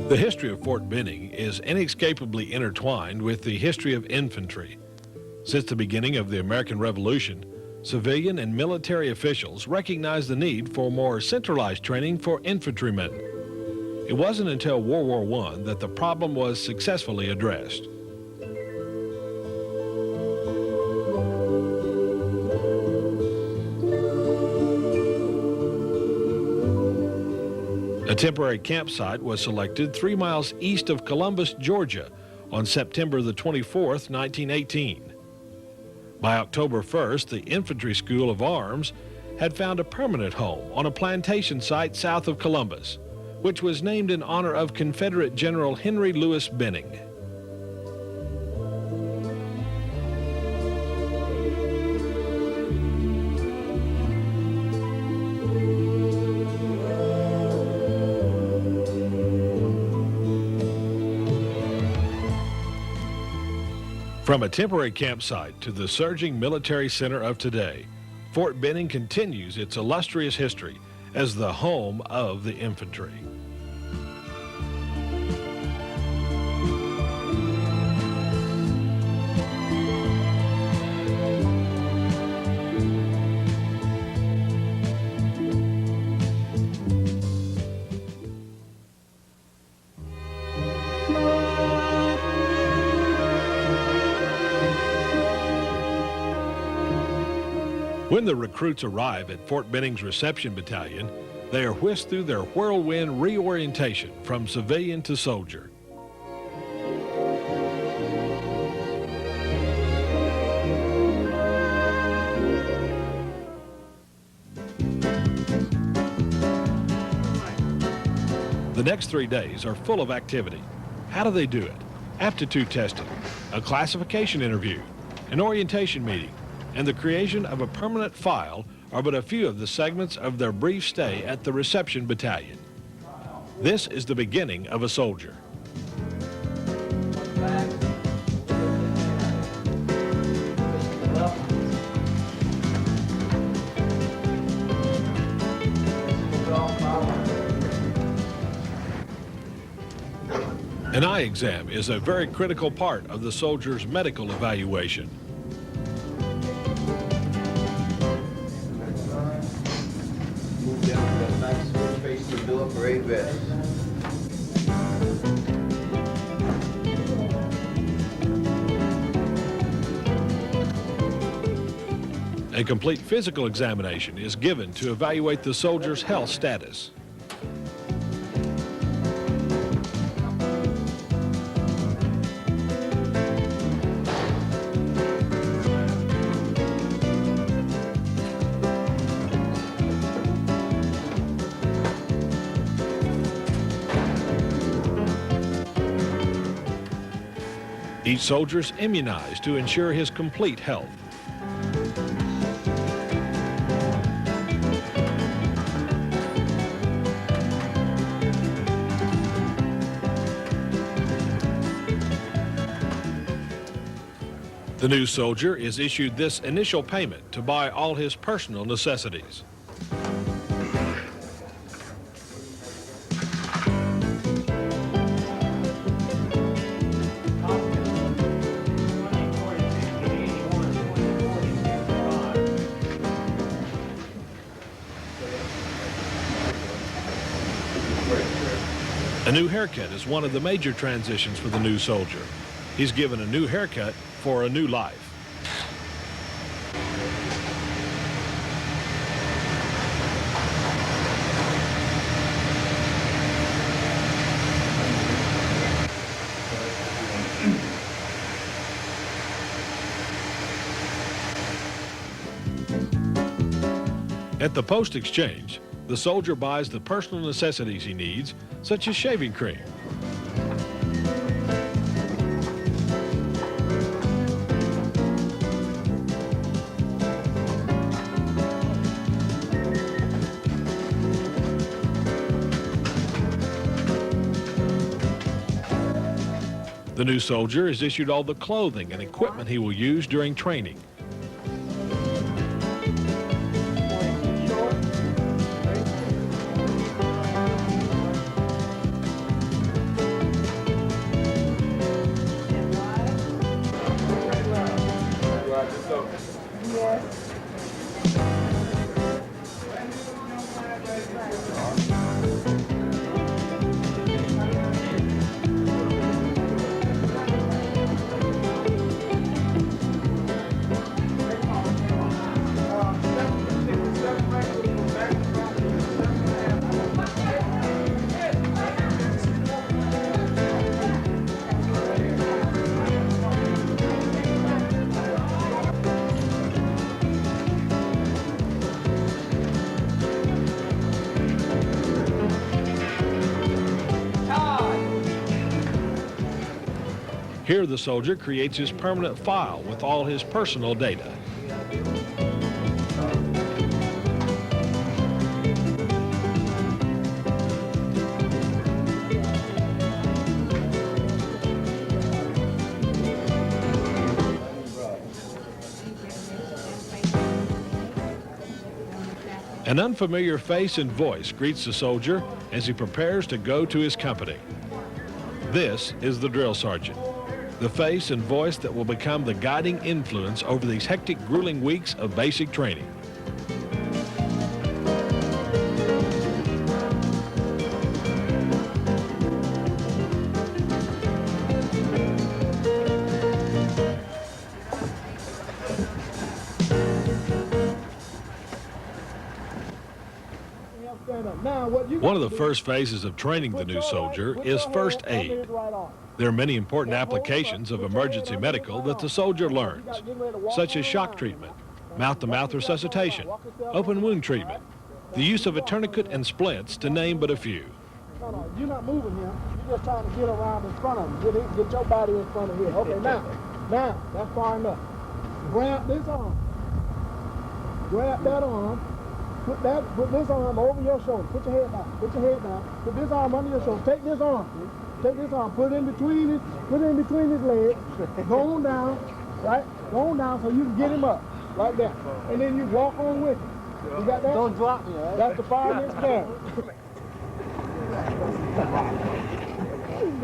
The history of Fort Benning is inescapably intertwined with the history of infantry. Since the beginning of the American Revolution, civilian and military officials recognized the need for more centralized training for infantrymen. It wasn't until World War I that the problem was successfully addressed. A temporary campsite was selected 3 miles east of Columbus, Georgia, on September the 24th, 1918. By October 1st, the Infantry School of Arms had found a permanent home on a plantation site south of Columbus, which was named in honor of Confederate General Henry Louis Benning. From a temporary campsite to the surging military center of today, Fort Benning continues its illustrious history as the home of the infantry. When the recruits arrive at Fort Benning's reception battalion, they are whisked through their whirlwind reorientation from civilian to soldier. The next 3 days are full of activity. How do they do it? Aptitude testing, a classification interview, an orientation meeting, and the creation of a permanent file are but a few of the segments of their brief stay at the reception battalion. This is the beginning of a soldier. An eye exam is a very critical part of the soldier's medical evaluation. A complete physical examination is given to evaluate the soldier's health status. Each soldier is immunized to ensure his complete health. The new soldier is issued this initial payment to buy all his personal necessities. A new haircut is one of the major transitions for the new soldier. He's given a new haircut for a new life. At the post exchange, the soldier buys the personal necessities he needs, such as shaving cream. The new soldier is issued all the clothing and equipment he will use during training. Here, the soldier creates his permanent file with all his personal data. An unfamiliar face and voice greets the soldier as he prepares to go to his company. This is the drill sergeant, the face and voice that will become the guiding influence over these hectic, grueling weeks of basic training. One of the first phases of training the new soldier is first aid. There are many important applications of emergency medical that the soldier learns, such as shock treatment, mouth-to-mouth resuscitation, open wound treatment, the use of a tourniquet and splints, to name but a few. No, you're not moving here. You're just trying to get around in front of him. Get your body in front of here. Okay, now, that's far enough. Grab this arm. Grab that arm. Put this arm over your shoulder. Put your head down. Put your head down. Put this arm under your shoulder. Take this arm. Take this arm. Put it in between his legs. Go on down, right? Go on down so you can get him up, like that. And then you walk on with him. You got that? Don't drop me, right? That's the 5-inch down.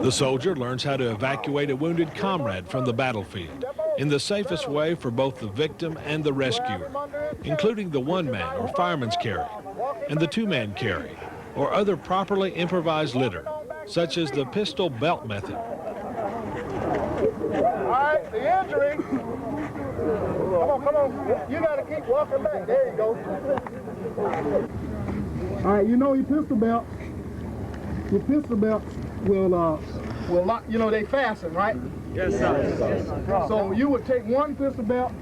The soldier learns how to evacuate a wounded comrade from the battlefield in the safest way for both the victim and the rescuer, including the one-man or fireman's carry and the two-man carry or other properly improvised litter, such as the pistol belt method. All right, the injury. Come on. You got to keep walking back. There you go. All right, you know your pistol belt. Your pistol belt will lock, you know, they fasten, right? Yes, sir. So you would take one pistol belt,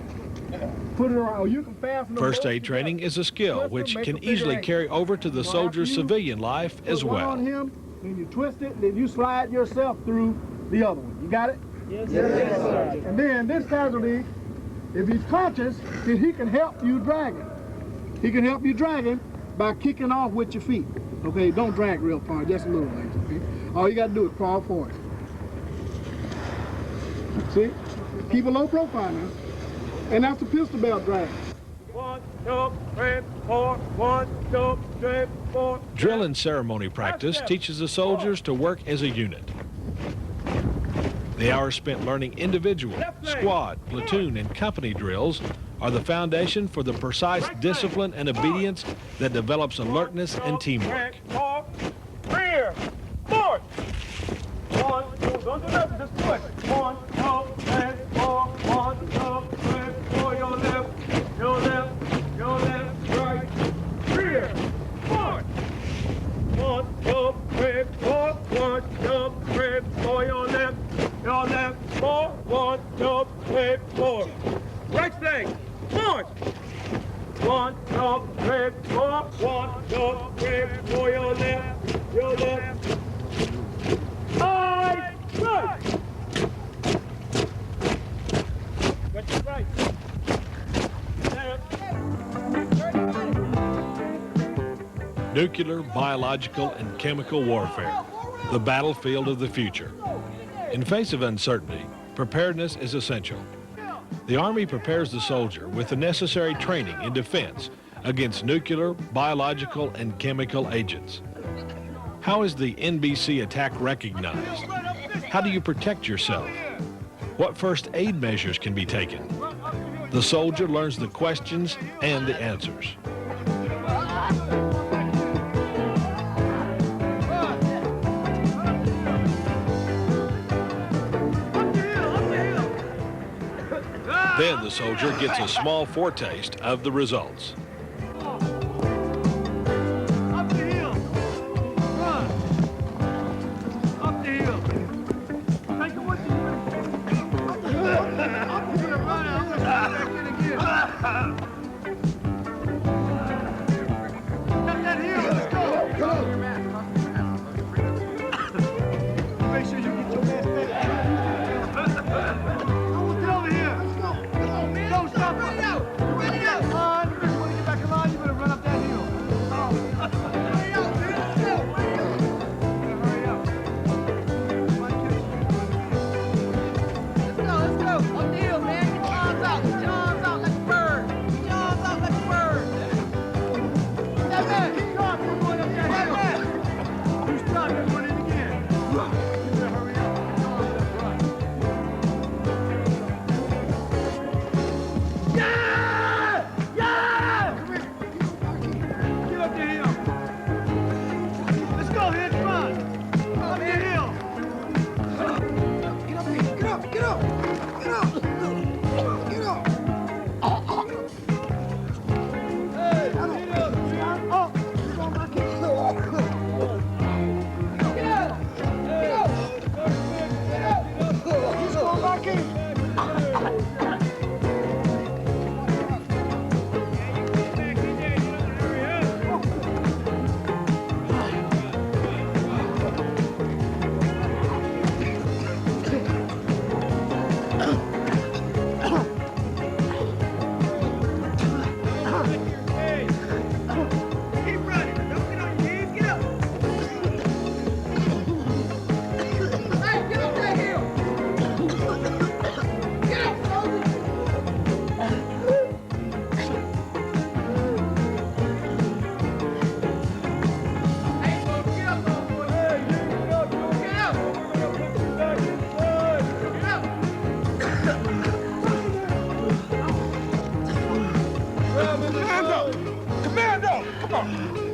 put it around, or you can fasten them. First aid training is a skill which can easily carry over to the soldier's civilian life as well. Put one on him, and you twist it, then you slide yourself through the other one. You got it? Yes, sir. And then this casualty, if he's conscious, then he can help you drag him. He can help you drag him by kicking off with your feet. Okay, don't drag real far, just a little ways, okay? All you got to do is crawl forward. See? Keep a low profile now. And that's the pistol belt drag. 1, 2, 3, 4. 1, 2, 3, 4. Drill and ceremony practice teaches the soldiers to work as a unit. The hours spent learning individual, squad, platoon, and company drills are the foundation for the precise discipline and obedience that develops alertness and teamwork. Rear, forward. 1, 2, don't do nothing, just push. 1, 2, 3, 4. 1, 2, 3, 4. Your left, right. Rear, forward. 1, 2, 3, 4. 1, 2, 3, 4. Your left, 4. 1, 2, 3, 4. Right leg, forward. 1, 2, 3, 4. 1, 2, 3, 4. Your left. Right. Got your right. Nuclear, biological, and chemical warfare, the battlefield of the future. In face of uncertainty, preparedness is essential. The Army prepares the soldier with the necessary training in defense against nuclear, biological, and chemical agents. How is the NBC attack recognized? How do you protect yourself? What first aid measures can be taken? The soldier learns the questions and the answers. Then the soldier gets a small foretaste of the results.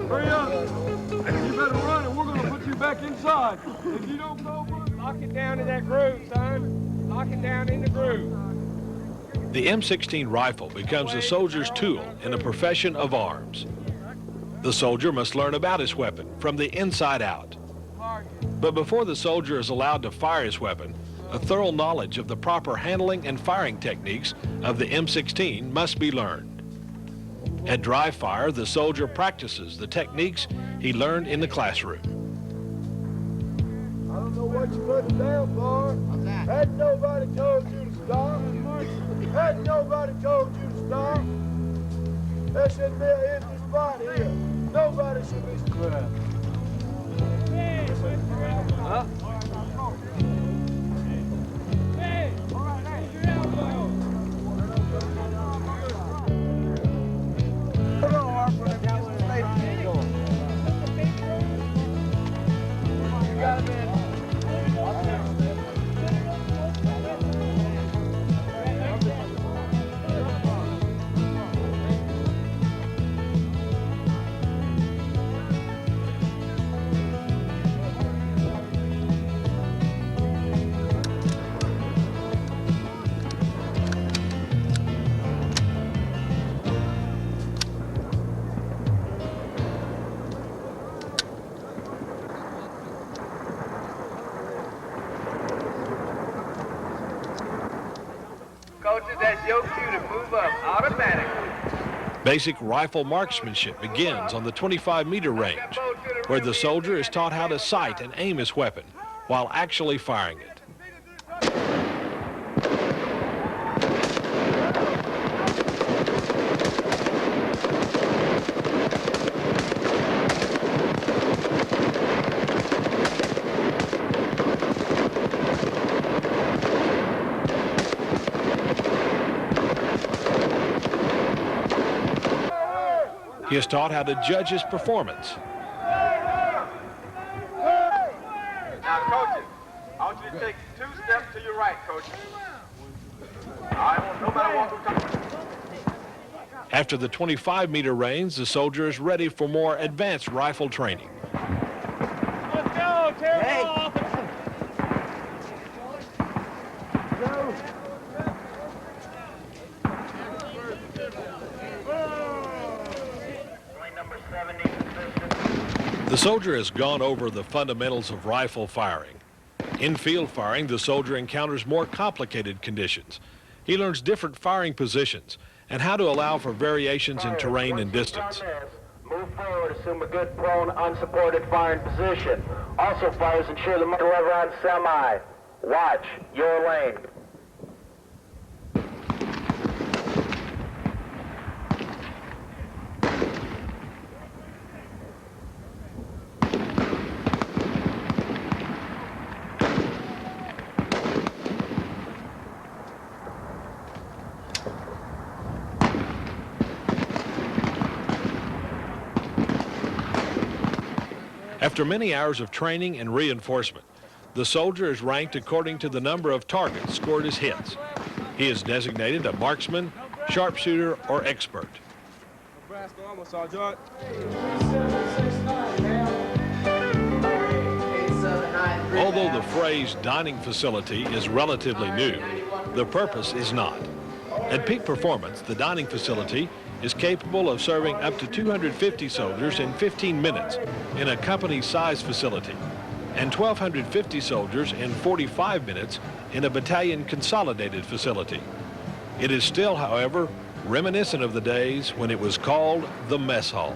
Hurry up. You better run and we're going to put you back inside. If you don't go, lock it down in that groove, son. Lock it down in the groove. The M16 rifle becomes the soldier's tool in a profession of arms. The soldier must learn about his weapon from the inside out. But before the soldier is allowed to fire his weapon, a thorough knowledge of the proper handling and firing techniques of the M16 must be learned. At dry fire, the soldier practices the techniques he learned in the classroom. I don't know what you're putting down for. Hadn't nobody told you to stop. Hadn't nobody told you to stop. There shouldn't be an empty spot here. Nobody should be scrapped. Huh? Coaches, that's your cue to move up automatically. Basic rifle marksmanship begins on the 25-meter range, where the soldier is taught how to sight and aim his weapon while actually firing it. He is taught how to judge his performance. Now, coaches, I want you to take 2 steps to your right, coaches. I want no matter what comes. After the 25-meter range, the soldier is ready for more advanced rifle training. Let's go, tear it off. The soldier has gone over the fundamentals of rifle firing. In field firing, the soldier encounters more complicated conditions. He learns different firing positions and how to allow for variations in terrain and distance. Move forward, assume a good prone, unsupported firing position. Also fires ensure the muzzle lever on semi. Watch your lane. After many hours of training and reinforcement, the soldier is ranked according to the number of targets scored as hits. He is designated a marksman, sharpshooter, or expert. Although the phrase dining facility is relatively new, the purpose is not. At peak performance, the dining facility is capable of serving up to 250 soldiers in 15 minutes in a company-size facility, and 1,250 soldiers in 45 minutes in a battalion consolidated facility. It is still, however, reminiscent of the days when it was called the mess hall.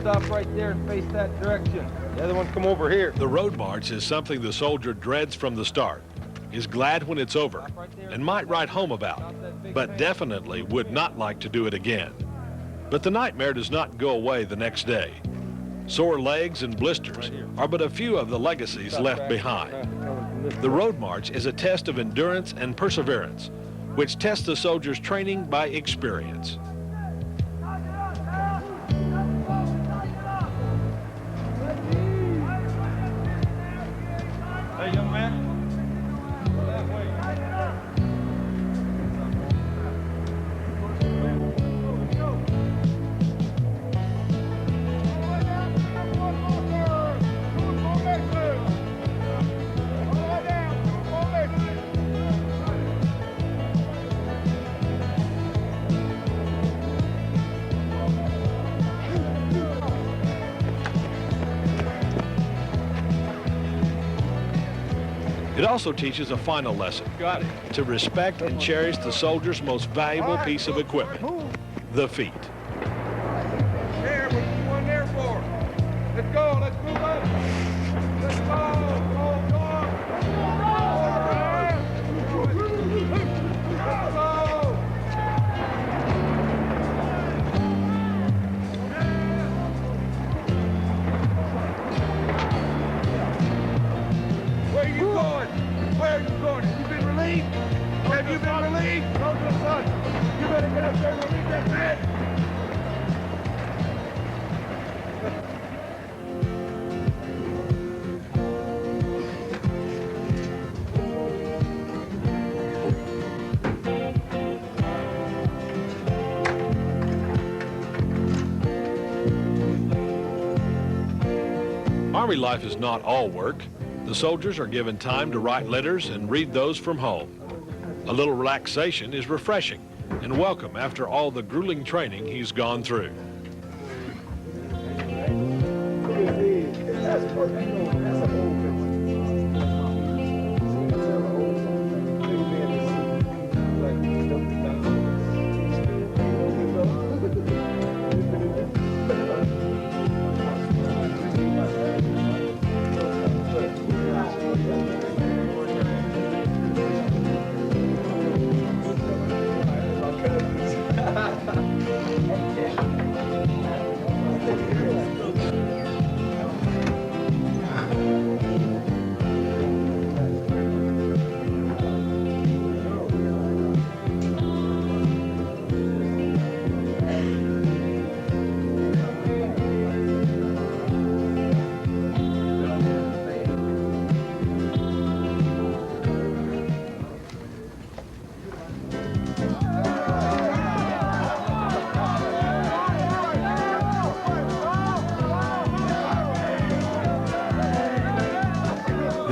Stop right there and face that direction. The other one come over here. The road march is something the soldier dreads from the start, is glad when it's over, and might write home about, but definitely would not like to do it again. But the nightmare does not go away the next day. Sore legs and blisters are but a few of the legacies left behind. The road march is a test of endurance and perseverance, which tests the soldier's training by experience. Hey, young man. Go that way. It also teaches a final lesson, to respect and cherish the soldier's most valuable piece of equipment, the feet. There, what you going there for? Let's go, let's move up. Let's go, go, go. Where are you going? Where are you going? Have you been relieved? Have you been relieved? Go to the sun. You better get up there and relieve that man. Army life is not all work. The soldiers are given time to write letters and read those from home. A little relaxation is refreshing and welcome after all the grueling training he's gone through.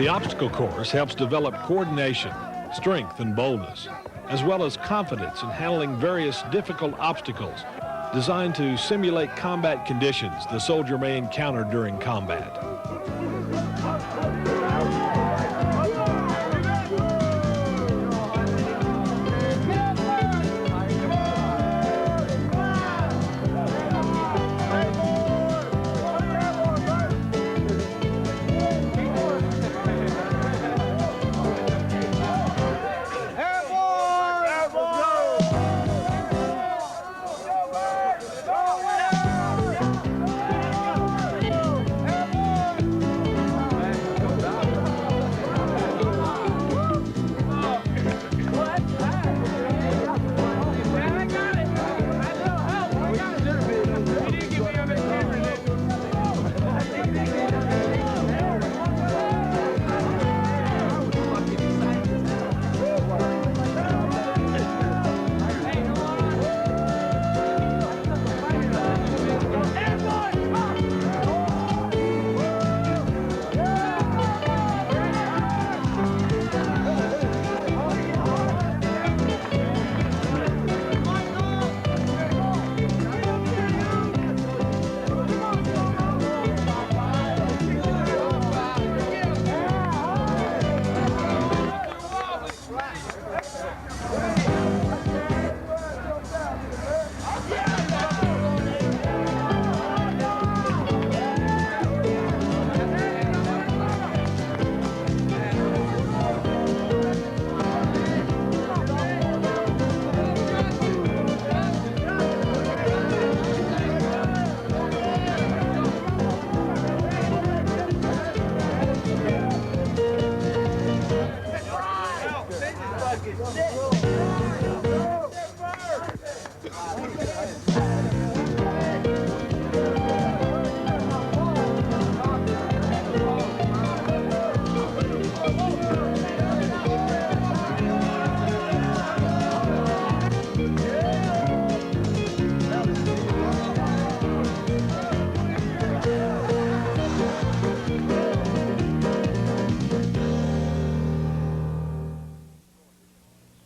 The obstacle course helps develop coordination, strength, and boldness, as well as confidence in handling various difficult obstacles designed to simulate combat conditions the soldier may encounter during combat.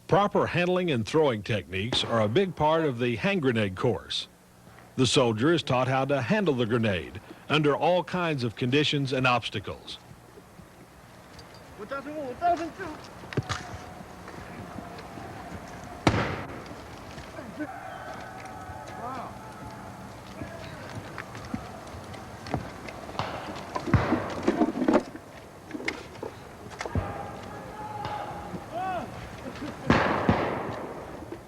Proper handling and throwing techniques are a big part of the hand grenade course. The soldier is taught how to handle the grenade under all kinds of conditions and obstacles.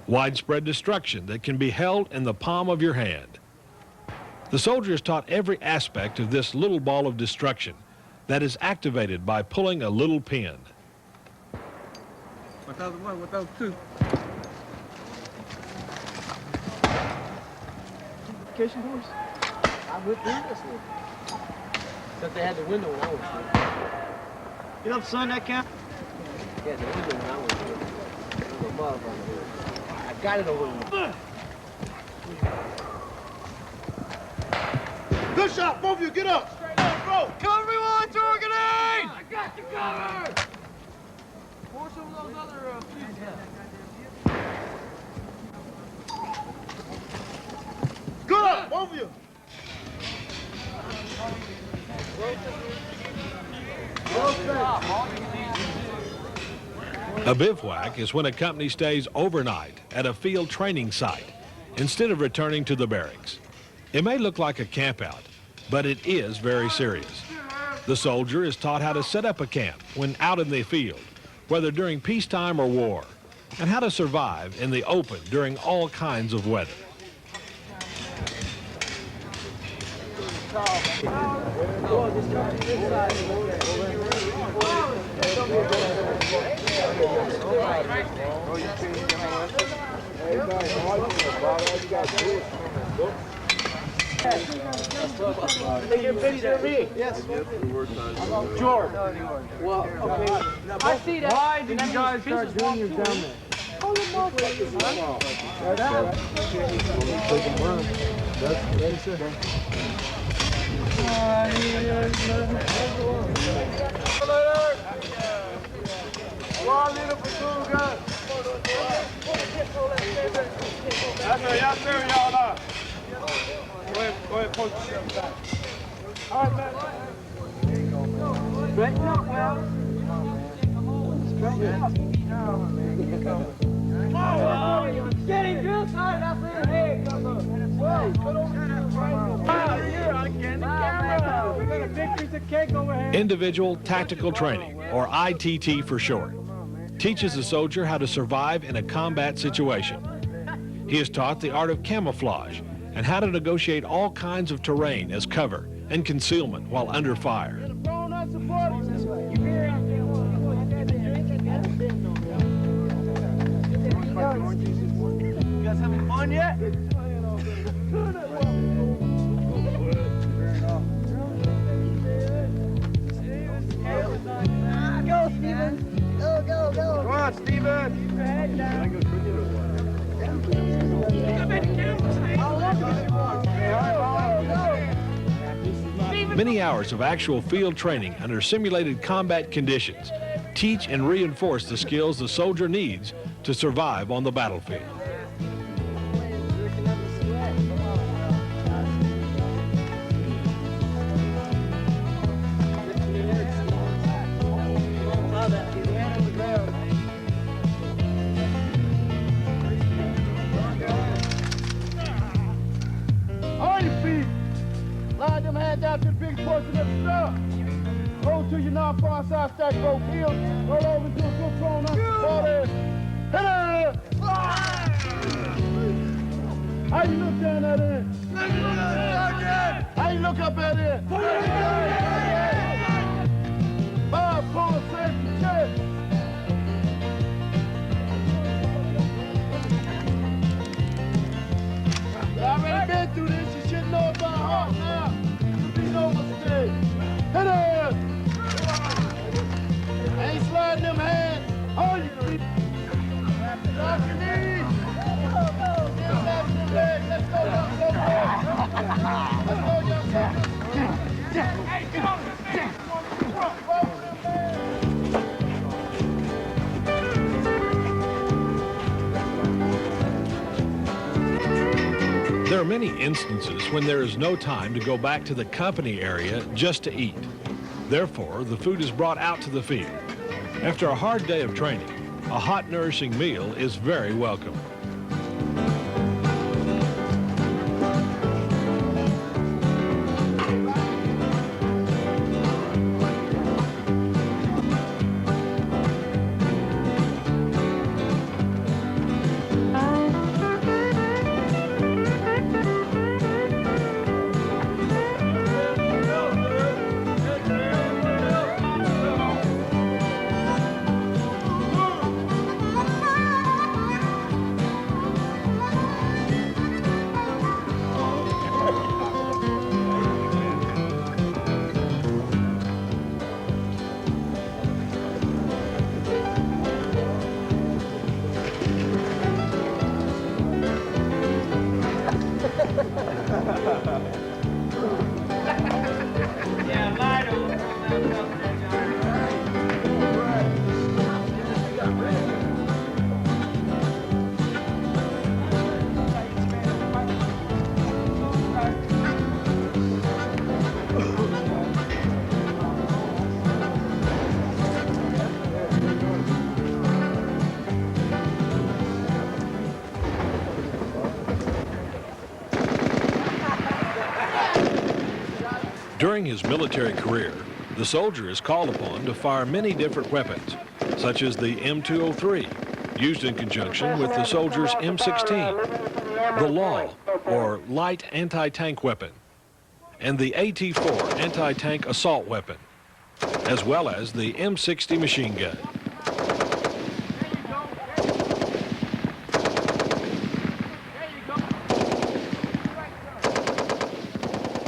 Widespread destruction that can be held in the palm of your hand. The soldier is taught every aspect of this little ball of destruction that is activated by pulling a little pin. 1001, 1002. Education course? I went through this one. Except they had the window when I was there. Get up, son, that count. Yeah, the window when I was there. There was a motherfucker there. I got it over there. Good shot, both of you, get up. Straight up, bro. Cover me while I throw a grenade! I got you covered. Pour some of those other Good up, both of you. A bivouac is when a company stays overnight at a field training site instead of returning to the barracks. It may look like a campout, but it is very serious. The soldier is taught how to set up a camp when out in the field, whether during peacetime or war, and how to survive in the open during all kinds of weather. Take a picture of me. Yes. George. Well, okay. I see that. Why did you guys start juniors down there? Oh, you motherfuckers. Later. out there, y'all are. Go ahead, post yourself back. All right, man. Straighten up, Will. Straighten up. Get him, Drill Sergeant. That's it. Hey, come on. Whoa, put on here. I can't. The camera. We got a big piece of cake over here. Individual Tactical Training, or ITT for short, teaches the soldier how to survive in a combat situation. He is taught the art of camouflage and how to negotiate all kinds of terrain as cover and concealment while under fire. You guys having fun yet? Go, Steven. Go, go, go. Come on, Steven. Many hours of actual field training under simulated combat conditions teach and reinforce the skills the soldier needs to survive on the battlefield. On your feet. Slide them hands out to the big portion of the stuff. Roll to your non-far side stack, roll heel. Roll over to a good prone up. Ball there. Hit her! How you look down at it? How you look up at it? Bob, corner, safety, check. I already been through this. You should know about heart now. You know what's today. Hit her! I ain't sliding them hands. On your feet. Drop your knees. Get back to the legs. Let's go, young soldier. Let's go, young soldier. Hey, come on. There are many instances when there is no time to go back to the company area just to eat. Therefore, the food is brought out to the field. After a hard day of training, a hot, nourishing meal is very welcome. During his military career, the soldier is called upon to fire many different weapons, such as the M203, used in conjunction with the soldier's M16, the LAW, or light anti-tank weapon, and the AT-4 anti-tank assault weapon, as well as the M60 machine gun.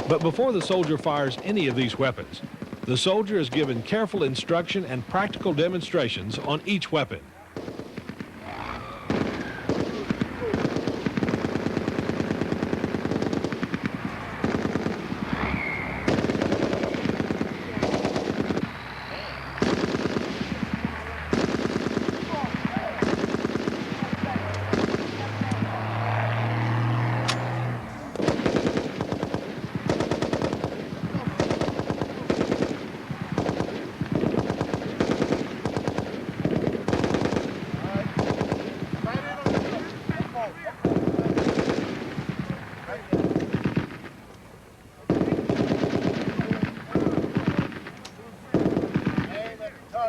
But before the soldier fires any of these weapons, the soldier is given careful instruction and practical demonstrations on each weapon. You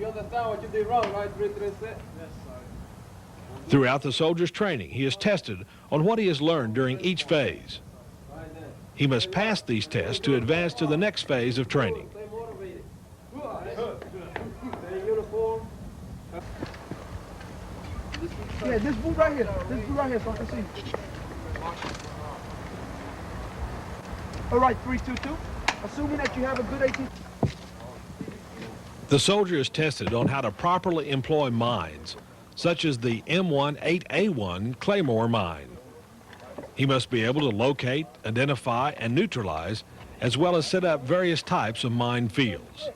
understand what you did wrong, right, 336? Throughout the soldier's training, he is tested on what he has learned during each phase. He must pass these tests to advance to the next phase of training. Stay motivated. Stay uniform. Yeah, this boot right here. This boot right here so I can see. All right, 322. Assuming that you have a good 18. The soldier is tested on how to properly employ mines, such as the M18A1 Claymore mine. He must be able to locate, identify, and neutralize, as well as set up various types of mine fields.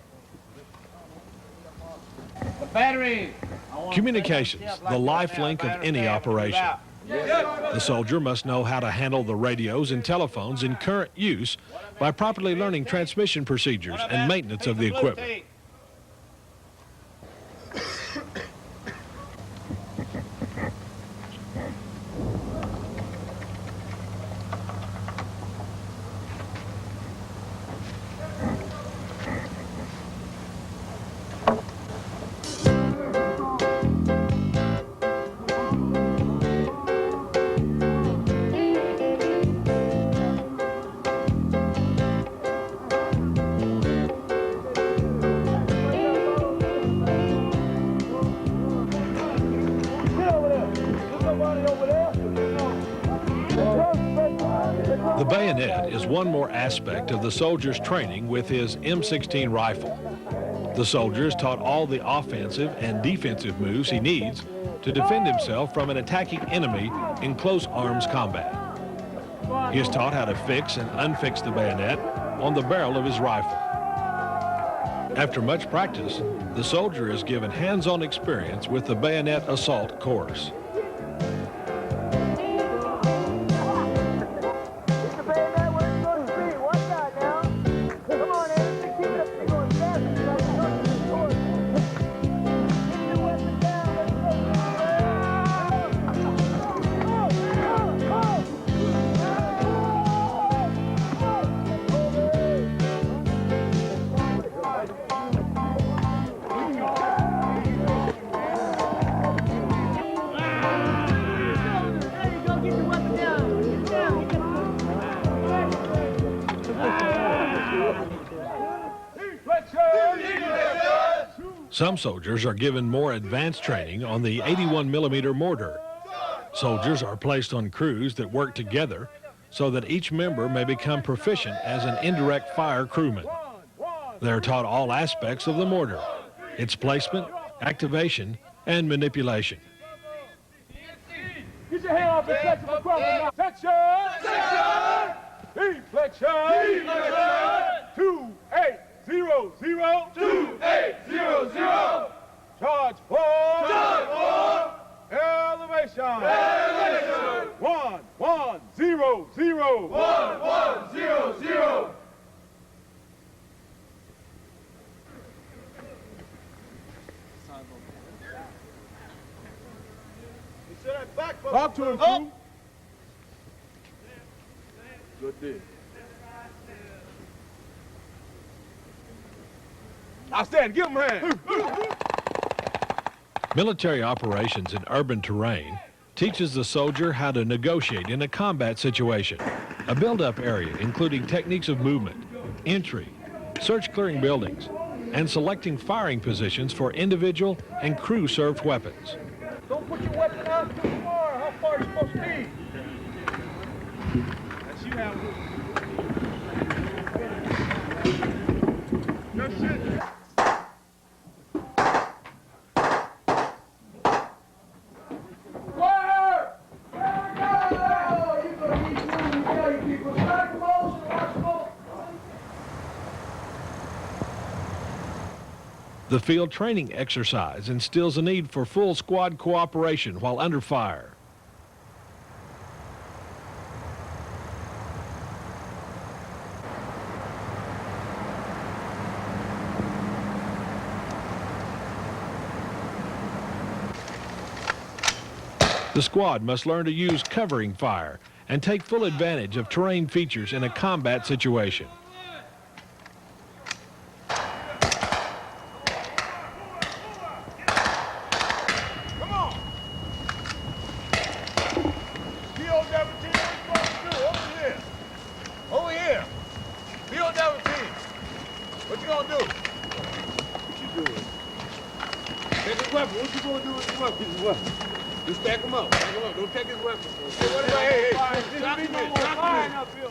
Battery. Communications, the lifelink of any operation. The soldier must know how to handle the radios and telephones in current use by properly learning transmission procedures and maintenance of the equipment. The bayonet is one more aspect of the soldier's training with his M16 rifle. The soldier is taught all the offensive and defensive moves he needs to defend himself from an attacking enemy in close arms combat. He is taught how to fix and unfix the bayonet on the barrel of his rifle. After much practice, the soldier is given hands-on experience with the bayonet assault course. Some soldiers are given more advanced training on the 81mm mortar. Soldiers are placed on crews that work together so that each member may become proficient as an indirect fire crewman. They are taught all aspects of the mortar, its placement, activation, and manipulation. Get your hand off the section for now. Section! Section! Deflection! Deflection! 2800! 2800! Charge 4! Charge 4! Elevation! Elevation! 1100! 1100! Talk to him, crew. Good deal. I stand, give him a hand. Military operations in urban terrain teaches the soldier how to negotiate in a combat situation. A build-up area including techniques of movement, entry, search clearing buildings, and selecting firing positions for individual and crew-served weapons. Don't put your weapon out too far. How far are you supposed to be? That's you have good shit. The field training exercise instills a need for full squad cooperation while under fire. The squad must learn to use covering fire and take full advantage of terrain features in a combat situation. Come on. Field Devil team, what you supposed to do? Over here. Over here. Field Devil team. What you gonna do? What you doing? Take his weapon. What you gonna do with his weapon? His weapon. Just stack him up. Stack him up. Don't take his weapon. Hey, what about, hey, drop him in. Drop him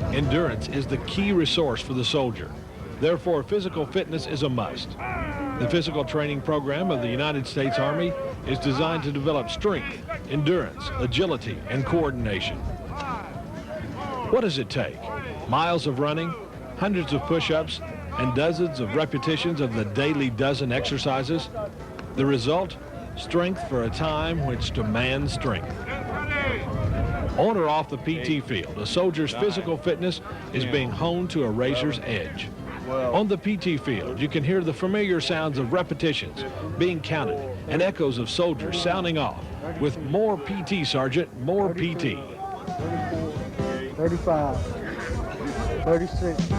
in. Endurance is the key resource for the soldier. Therefore, physical fitness is a must. The physical training program of the United States Army is designed to develop strength, endurance, agility, and coordination. What does it take? Miles of running, hundreds of push-ups, and dozens of repetitions of the daily dozen exercises? The result? Strength for a time which demands strength. On or off the PT field, a soldier's physical fitness is being honed to a razor's edge. On the PT field, you can hear the familiar sounds of repetitions being counted and echoes of soldiers sounding off with more PT, Sergeant, more PT. 35, 36.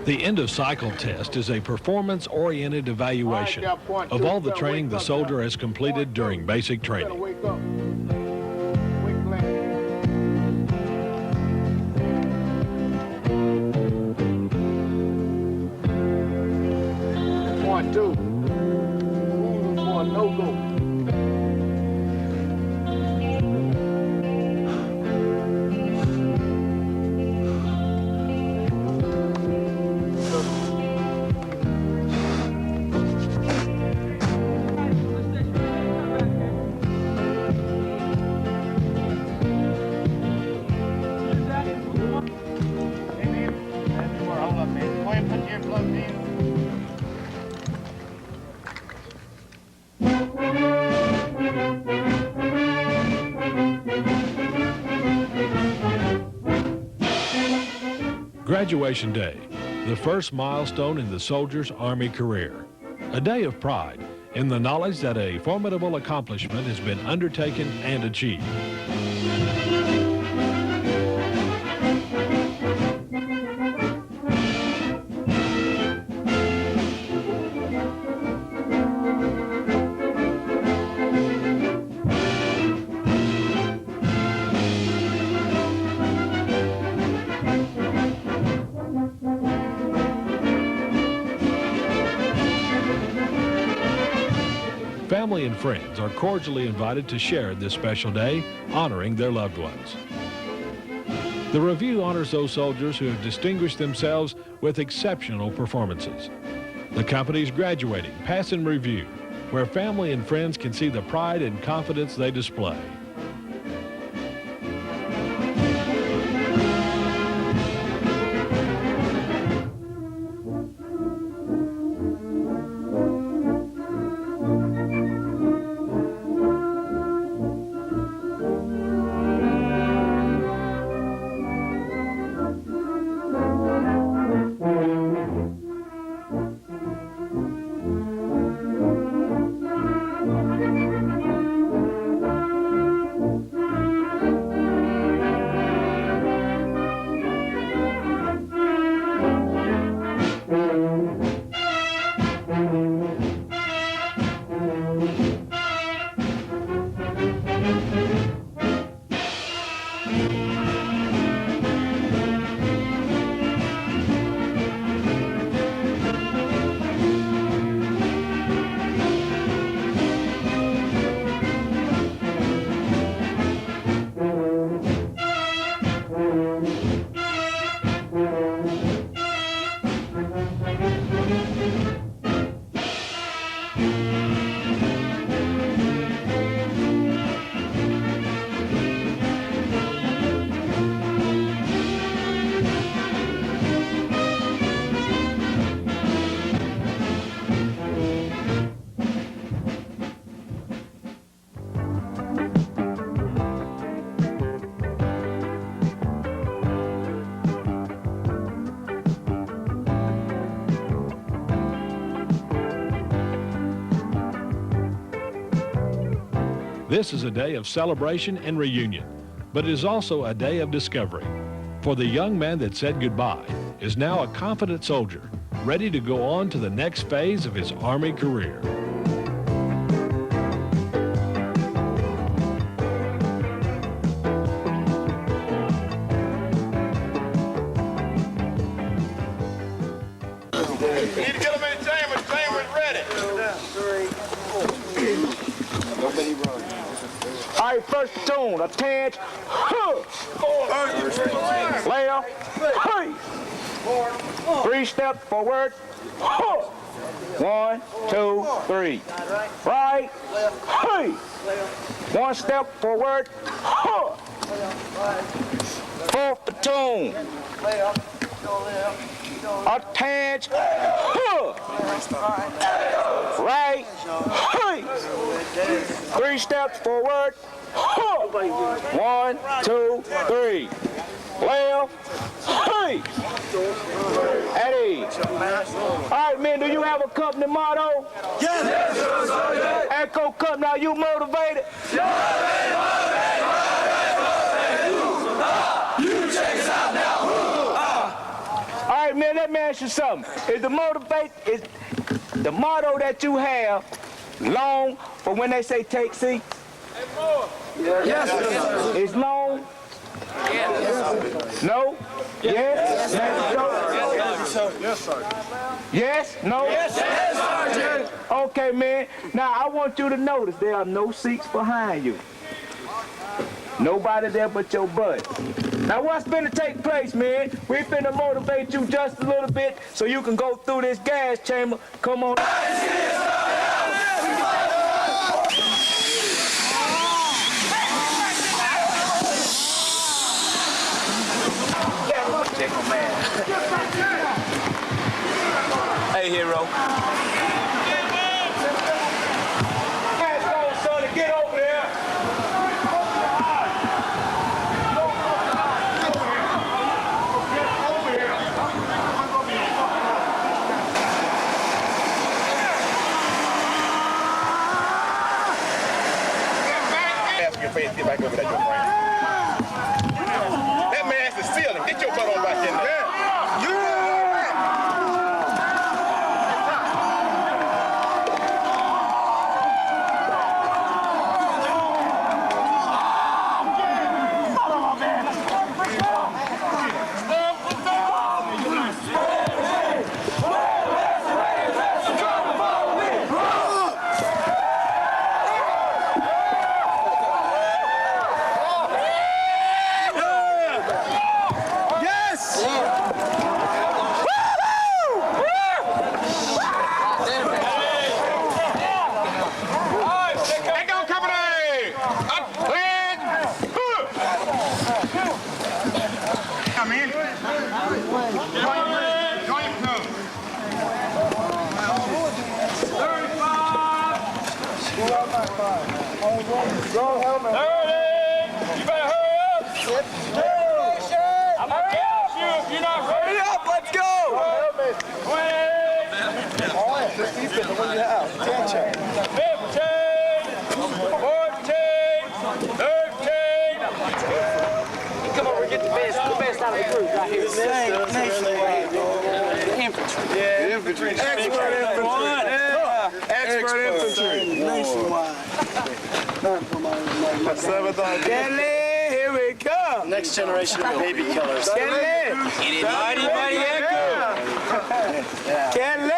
The end-of-cycle test is a performance-oriented evaluation of all the training the soldier has completed during basic training. Wake up. Point two. Moving for a no-go. Graduation Day, the first milestone in the soldier's Army career. A day of pride in the knowledge that a formidable accomplishment has been undertaken and achieved. Family and friends are cordially invited to share this special day, honoring their loved ones. The review honors those soldiers who have distinguished themselves with exceptional performances. The company's graduating Pass and Review, where family and friends can see the pride and confidence they display. This is a day of celebration and reunion, but it is also a day of discovery. For the young man that said goodbye is now a confident soldier, ready to go on to the next phase of his Army career. We need to get them in chambers. Chambers ready. All right, first platoon, attach, left, hey. 3 steps forward, 1, 2, 3. Right, hey. 1 step forward, 4th platoon. Attach, right, hey. 3 steps forward, 1, 2, 3. Left, hey. At ease. All right, men, do you have a company motto? Yes, sir. Echo Company, are you motivated? You check us out now. All right, man, let me ask you something. Is the motto that you have long for when they say take seat? Yes, sir. It's long? Yes. No? Yes? Yes, sir. Yes? No? Yes, sir. Okay, man. Now, I want you to notice there are no seats behind you. Nobody there but your buddy. Now, what's finna take place, man? We finna motivate you just a little bit so you can go through this gas chamber. Come on. Hey, hero. Let's go, son, get over there. Ask your face, get back over there, your friend. That man's the ceiling. Get your butt on back in there. Infantry. Expert infantry. Nationwide. 7th Kelly, here we come. Next generation of baby killers. Kelly. Mighty Echo. Kelly. Kelly.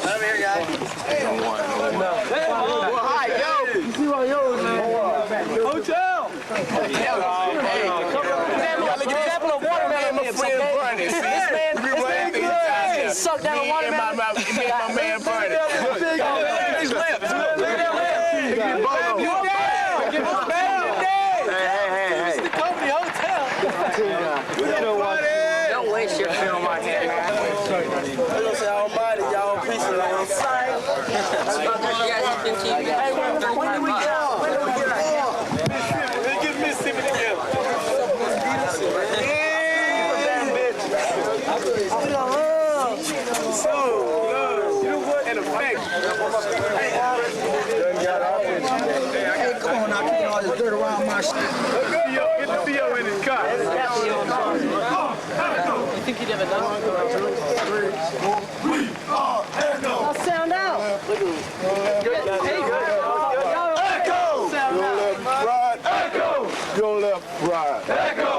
Come here, guys. Well, hi, yo. You see what yo is, man? Hotel. Example of watermelon lips, okay? This man sucked down a watermelon. My man Bernie. His lips. Hey. It's the company hotel. Don't waste your film on him, man. Almighty, y'all piece of Hey, when do we go? Let's get Mississippi together. So, you know what? In effect, Get the PO in his car. I think he'd have a done. I'll sound out. Echo! Sound out. Right. Echo! Your left, right. Echo!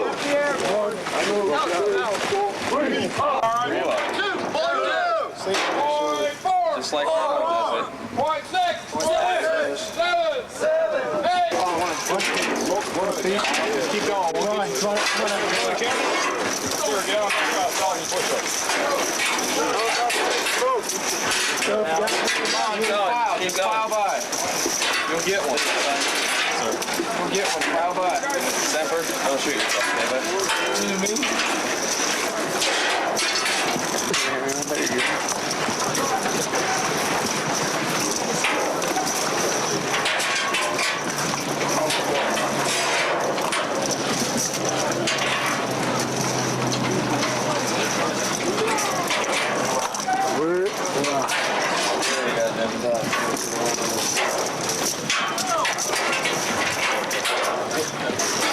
Just like Point 6, 7, 8. Keep going. File by. You'll get one. You'll get one. File by. Semper, don't shoot yourself, David.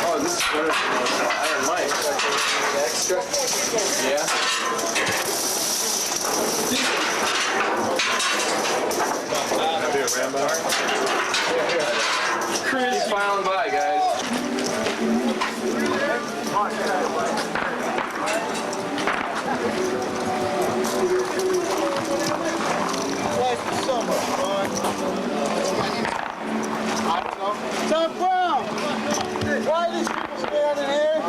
Oh, this is better than Iron Mike. Extra? Yeah. Chris, filing by, guys. Tough ground. Why are these people standing here?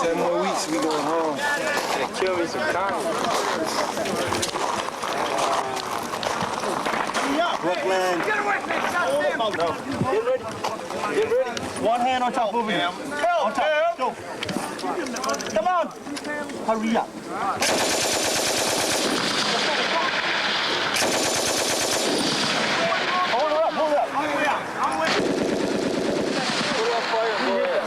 7 more weeks, we going home. And kill me some time. Brooklyn. Get away from me, Get ready. Get ready. One hand on top, moving. On top. Go. Come on. Hurry up. Hold it up, hold it up. I'm with you. Put it on fire, go ahead.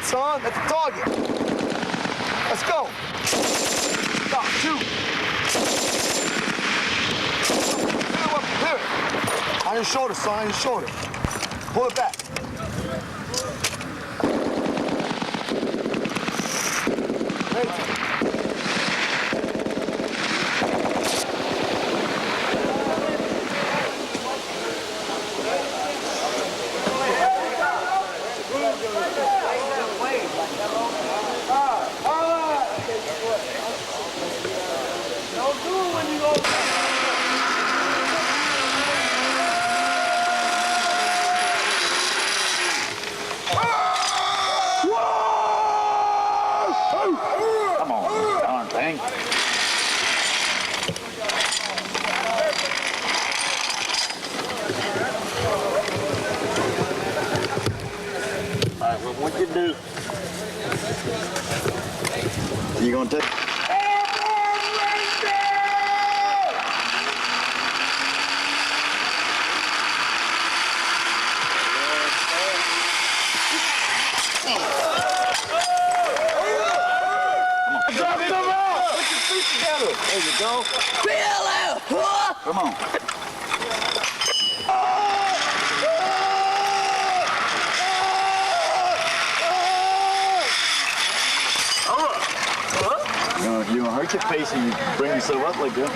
Son, at the target. Let's go. Stop, shoot. Clear it. On your shoulder, son, on your shoulder. Pull it back. Come on, darn thing. All right, well, what you do? You gonna take? There you go. Come on. You gonna hurt your face and you bring yourself up like that.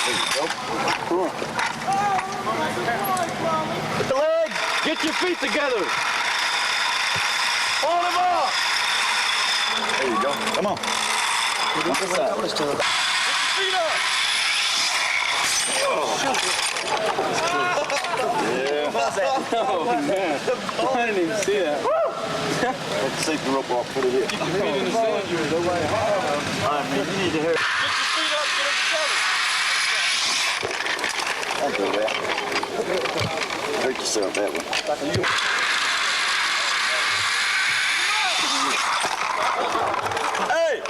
There you go. Come on. Get the leg. Get your feet together. Hold them up. There you go. Come on. Get your feet up. Yeah. Oh, man. I didn't even see that. Let's take the rope off. Put it here. Keep your feet in the sand. Nobody. I mean, you need to hurry. Get your feet up. Get them together. I'll do that. Hurt yourself that one. Hey,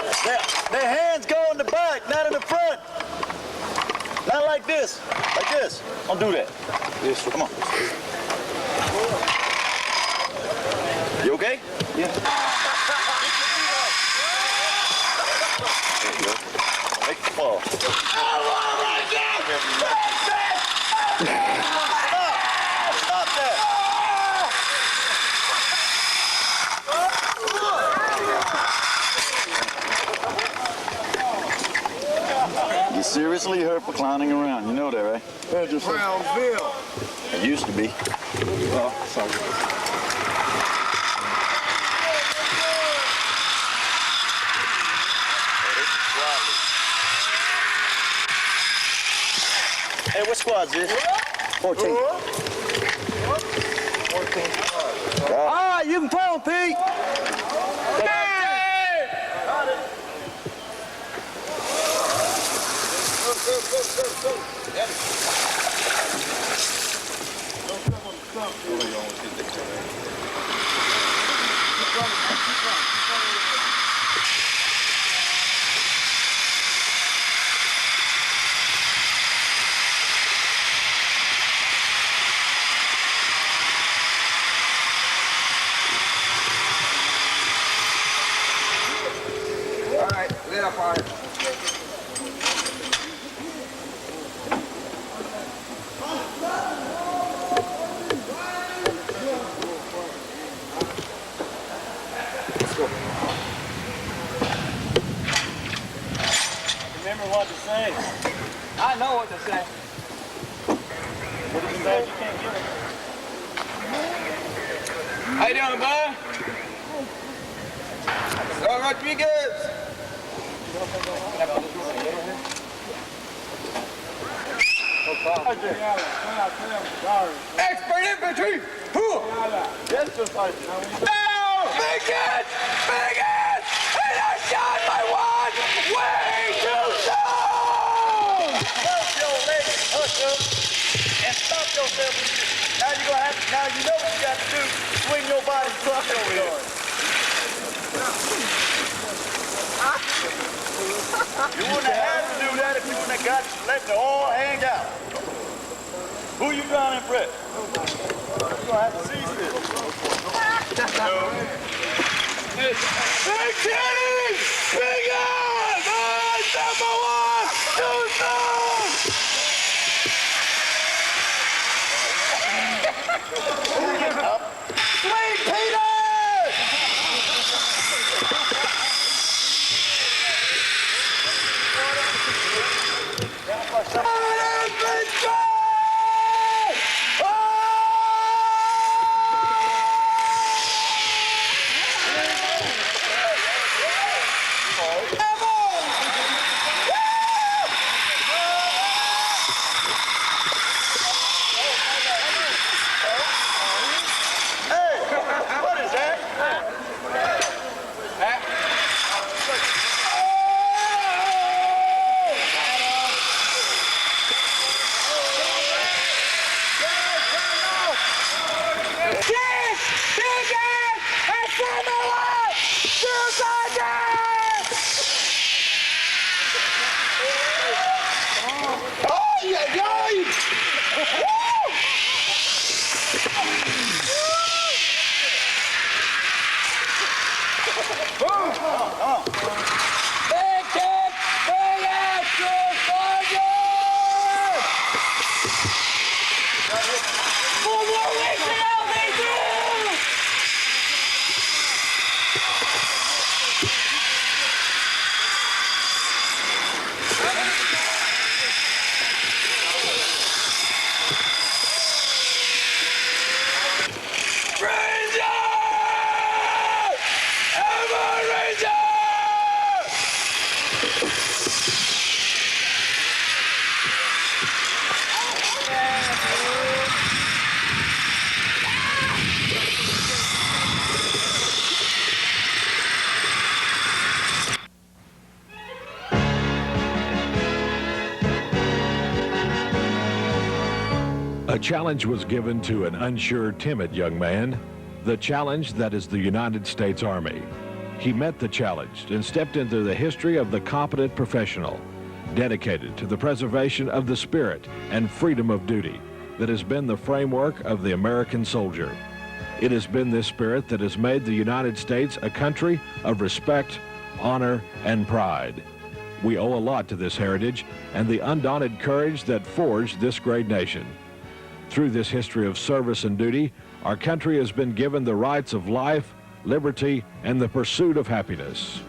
their hands go in the back, not in the front. Not like this. Like this. Don't do that. Yes, come on. You okay? Yeah. There you go. Make the fall. Stop that! You're seriously hurt for clowning around. You know that, right? Brownsville. It used to be. Oh, sorry. Hey, what squad's this? 14. All right, you can pull him, Pete. All right, let up on it. Remember what to say. I know what to say. What is bad you can't give it? How you doing, bud? All Rodriguez. Expert infantry. Who? That's just like... No! Big it! Big it! And I shot my one way too soon! Stop your legs, hush up, and stop yourself. Now you're gonna have to, now you know what you got to do. Swing your body truck over here. You wouldn't have had to do that if you wouldn't have got let the oil hang out. Who you trying to impress? You're gonna have to cease this. Big titties! Big ass! Number one! Too soon! Sweet Peter! What is that? A challenge was given to an unsure, timid young man, the challenge that is the United States Army. He met the challenge and stepped into the history of the competent professional, dedicated to the preservation of the spirit and freedom of duty that has been the framework of the American soldier. It has been this spirit that has made the United States a country of respect, honor, and pride. We owe a lot to this heritage and the undaunted courage that forged this great nation. Through this history of service and duty, our country has been given the rights of life, liberty, and the pursuit of happiness.